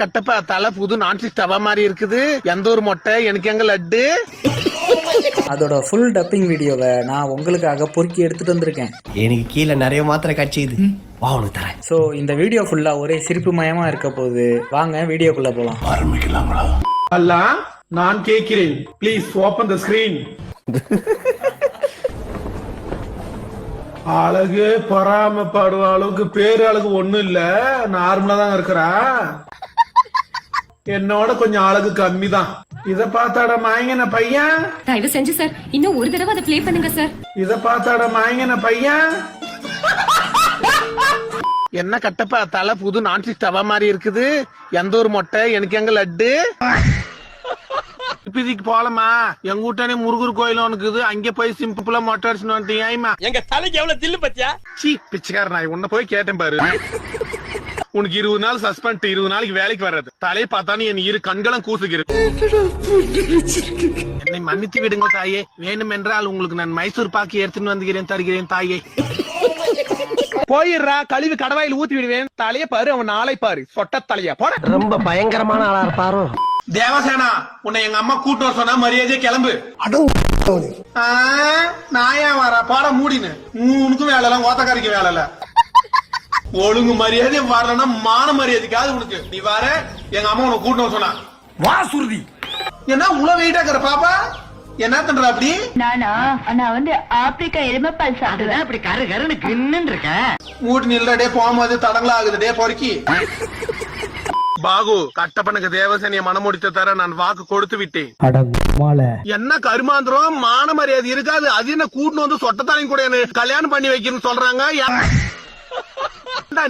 கட்டப்பா தலை புது நான்ஸ்டிக் தவா மாதிரி இருக்குது. எந்த ஒரு மொட்டை எனக்கு எங்க லட்டு. அதோட ஃபுல் டப்பிங் வீடியோவை நான் உங்களுக்காக பொறுக்கி எடுத்துட்டு வந்திருக்கேன். எனக்கு கீழே நிறைய மாத்திரை கட்சிது, வா உனக்கு தரேன். ஸோ இந்த வீடியோ ஃபுல்லா ஒரே சிரிப்பு மயமா இருக்க போகுது. வாங்க வீடியோக்குள்ள போலாம். ஆரம்பிக்கலாங்களா? அல்ல, நான் கேட்கிறேன், ப்ளீஸ் ஓபன் தி ஸ்கிரீன். அழகு பொறாமப்படுற அளவுக்கு பேரு அழகு ஒண்ணும் இல்ல, நார்மலா தான் இருக்கிறா. என்னோட கொஞ்சம் அழகு கம்மி தான். இத பார்த்தாட மாயங்கன பையன். தயவு செஞ்சு சார் இன்னும் ஒரு தடவை அதை ப்ளே பண்ணுங்க சார். இத பார்த்தாட மாயங்கன பையன். என்ன கட்டப்பா தலை புது நான்ஸ்டிக் தவா மாதிரி இருக்குது. எந்த ஒரு மொட்டை எனக்கு எங்க லட்டு. இப்பதிக்கு போலமா எங்க வீட்டானே முருகர் கோயில் இருக்குது, அங்க போய் சிம்பிளா மொட்டை அடிச்சுன்னு வந்துட்டீங்க. எங்க தலைக்கு எவ்வளவு தில்லு பத்தியா? சீ பிச்சைக்கார நாய், உன்ன போய் கேட்டேன் பாரு. உனக்கு 20 நாள் சஸ்பெண்ட், 20 நாளைக்கு வேலைக்கு வர்றது. தலையை பார்த்தானு என் இரு கண்களும் கூசுகிறது. என்னை மன்னித்து விடுங்க தாயே. வேணும் என்றால் உங்களுக்கு நான் மைசூர் பாக்கி எடுத்துன்னு வந்துகிறேன், தருகிறேன் தாயே. போயிடுறா, கழிவு கடவாயில் ஊத்தி விடுவேன். தலைய பாரு, அவன் நாளை பாரு, சொட்ட தலையா போட. ரொம்ப பயங்கரமான ஆளா இருப்பாரோ. தேவசேனா, உன்னை எங்க அம்மா கூட்டு வர சொன்னா மரியாதையே கிளம்பு. நான் ஏன் வர பாட மூடினு. உனக்கும் வேலை இல்ல, ஓத்தக்காரிக்கு வேலை இல்ல. ஒழுங்கு மரியாதை வரலன்னா மான மரியாதைக்காவது உனக்கு. நீ வர, எங்க அம்மா உனக்கு கூட்டு வர சொன்னா வா சுருதி. என்ன உள்ள வெயிட்டா இருக்கிற பாப்பா, என்ன பண்ற அப்படி? நான் வந்து ஆப்பிரிக்கா எருமைப்பால் சாப்பிடுவேன். அப்படி கரு கருன்னு கின்னு இருக்க. மூட்டு நில்ல டே, போகும்போது தடங்களா ஆகுது டே பொறுக்கி. பாகு, கட்டப்பனுக்கு தேவசேனிய மனமுடித்த தர நான் வாக்கு கொடுத்து விட்டேன். என்ன கருமாந்திரம், மான மரியாதை இருக்காது. அது என்ன கூட்டு வந்து சொட்டத்தாலையும் கூட கல்யாணம் பண்ணி வைக்கணும்னு சொல்றாங்க.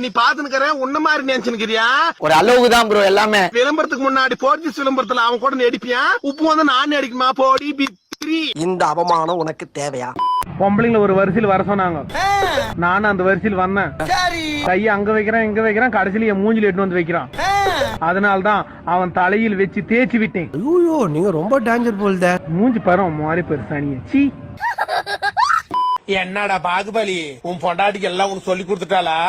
நீ பாத்துக்கிற உன்ன மாதிரி நினைச்சுக்கிறியா? ஒரு அளவுக்குதான் ப்ரோ எல்லாமே. விளம்பரத்துக்கு முன்னாடி போர்ஜிஸ் விளம்பரத்துல அவன் கூட நடிப்பியா? உப்பு வந்து நான் அடிக்குமா போடி பித்ரி. இந்த அவமானம் உனக்கு தேவையா? பொம்பளைங்கள ஒரு வரிசையில் வர சொன்னாங்க. நானும் அந்த வரிசையில் வந்தேன். கையை அங்க வைக்கிறான் இங்க வைக்கிறான், கடைசியில என் மூஞ்சில எட்டு வந்து வைக்கிறான். அதனால்தான் அவன் தலையில் வச்சு தேய்ச்சி விட்டேன். ஐயோ, நீங்க ரொம்ப டேஞ்சர் போல்த. மூஞ்சி பரம் மாறி பெருசானிய. சீ, என்னடா பாகுபலி, உன் பொண்டாட்டிக்கு எல்லாம் உனக்கு சொல்லி கொடுத்துட்டாளா?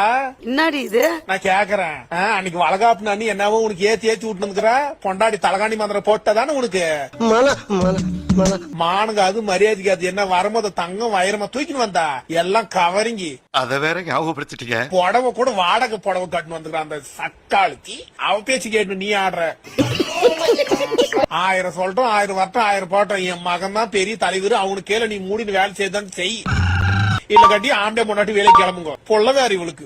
என்னடி இது? நான் கேக்குறேன். அன்னைக்கு வளகாப்பு நானி என்னவோ உனக்கு ஏத்தி விட்டுனுக்குற பொண்டாட்டி தலகாணி மந்திரம் போட்டதானே உனக்கு மானுங்க. அது மரியாதைக்கு அது என்ன வரும்போது தங்கம் வைரமா தூக்கின்னு வந்தா எல்லாம் கவரிங்கி. அத வேற ஞாபகப்படுத்திட்டீங்க. புடவை கூட வாடகை புடவை கட்டுன்னு வந்துக்கிறான் அந்த சக்காளுக்கு. அவ பேச்சு கேட்டு நீ ஆடுற. 1000 சொல்லட்டும், 1000 வரட்டும், 1000 போட்டோம். என் மகன் தான் பெரிய தலைவர், அவனுக்கு கேள நீ மூடின்னு வேலை செய்தான் செய். இல்ல கட்டி ஆண்டே முன்னாடி வேலைக்கு கிளம்புங்க. பொல்லவே இவளுக்கு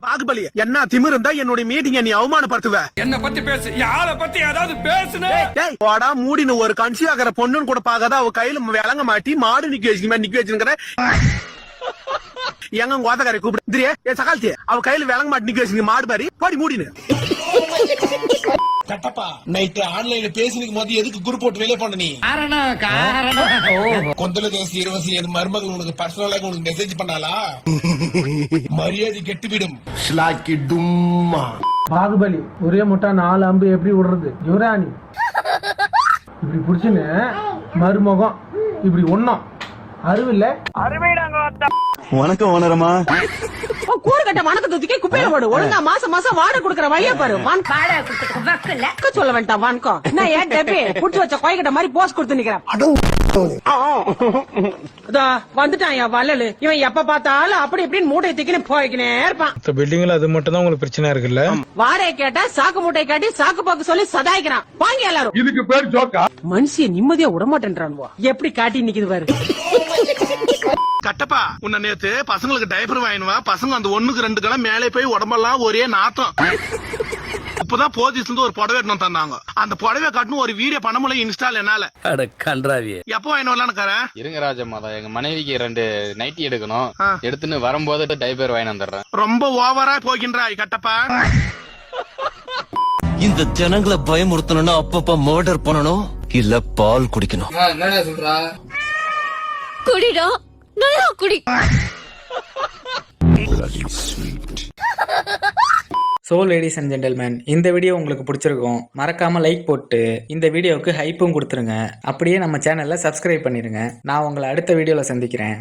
பாகுபலி. என்ன திமிரு இருந்தா என்னுடைய மீட்டிங்க நீ அவமானப்படுத்துவ. என்ன பத்தி பேசு, யார பத்தி ஏதாவது பேசுனே. போடா மூடினு. ஒரு கன்சி ஆகிற பொண்ணுன்னு கூட பாக்காத அவ கையில விளங்க மாட்டி மாடு நிக்க வச்சுக்கிற. எங்க கோத்தக்காரை கூப்பிடு சகால்த்தி, அவ கையில விளங்க மாட்டி நிக்க வச்சுங்க மாடு பாரி பாடி மூடினு. கட்டப்பா நைட்டு ஆன்லைன்ல பேசினுக்கும் போது எதுக்கு குரூப் போட்டு வெளியே போன நீ? கொந்தல தேசி இருவசி என் மருமகள் உனக்கு பர்சனலா உனக்கு மெசேஜ் பண்ணாலா? மரியாதை கெட்டுவிடும். பாகுபலி ஒரே முட்டா 4 அம்பு எப்படி விடுறது? யுவராணி இப்படி புடிச்சுன்னு மருமகம் இப்படி ஒண்ணும் அறிவில்ல. வணக்கம் வணரமா. கூறு கட்ட வணக்கத்தை தூக்கி குப்பையில போடு. ஒழுங்கா மாசம் வாடகை கொடுக்கற வழியா பாரு. சொல்ல வேண்டாம் வணக்கம். நான் ஏன் டெபி புடிச்சு வச்ச கோய்கிட்ட மாதிரி போஸ்ட் கொடுத்து நிக்கிறேன். வந்துட்டான் வள்ளலு. இவன் எப்ப பார்த்தாலும் அப்படி இப்படின்னு மூட்டை தூக்கின்னு போய்க்கினே இருப்பான். பில்டிங்ல அது மட்டும் தான் உங்களுக்கு பிரச்சனை இருக்குல்ல? வாடகை கேட்டா சாக்கு மூட்டை காட்டி சாக்கு பாக்கு சொல்லி சதாய்க்கிறான். வாங்க எல்லாரும். இதுக்கு பேர் ஜோக்கா? மனுஷிய நிம்மதியா விடமாட்டேன்றான். எப்படி காட்டி நிக்குது பாரு. கட்டப்பா உன்ன நேத்து பசங்களுக்கு டைப்பர் வாங்கினுவா. பசங்க அந்த 1க்கு 2 கணம் மேலே போய் உடம்பெல்லாம் ஒரே நாத்தம். இப்பதான் போலீஸ்ல இருந்து ஒரு புடவை எடுத்து தந்தாங்க. அந்த புடவை காட்டணும் ஒரு வீடியோ பண்ண முடியல இன்ஸ்டால என்னால. எப்போ வாங்கினு வரலான்னு இருங்க ராஜமாதா, எங்க மனைவிக்கு 2 நைட்டி எடுக்கணும். எடுத்துன்னு வரும்போது டைப்பர் வாங்கி வந்துடுறேன். ரொம்ப ஓவரா போகின்றாய் கட்டப்பா. இந்த ஜனங்களை பயமுறுத்தணும்னா அப்பப்ப மர்டர் பண்ணணும், இல்ல பால் குடிக்கணும். என்னடா சொல்றா? குடிடா, நல்லா குடி. ஸோ லேடிஸ் அண்ட் ஜென்டில்மேன், இந்த வீடியோ உங்களுக்கு பிடிச்சிருக்கும். மறக்காம லைக் போட்டு இந்த வீடியோவுக்கு ஹைப்பும் கொடுத்துருங்க. அப்படியே நம்ம சேனல்ல சப்ஸ்கிரைப் பண்ணிருங்க. நான் உங்களை அடுத்த வீடியோல சந்திக்கிறேன்.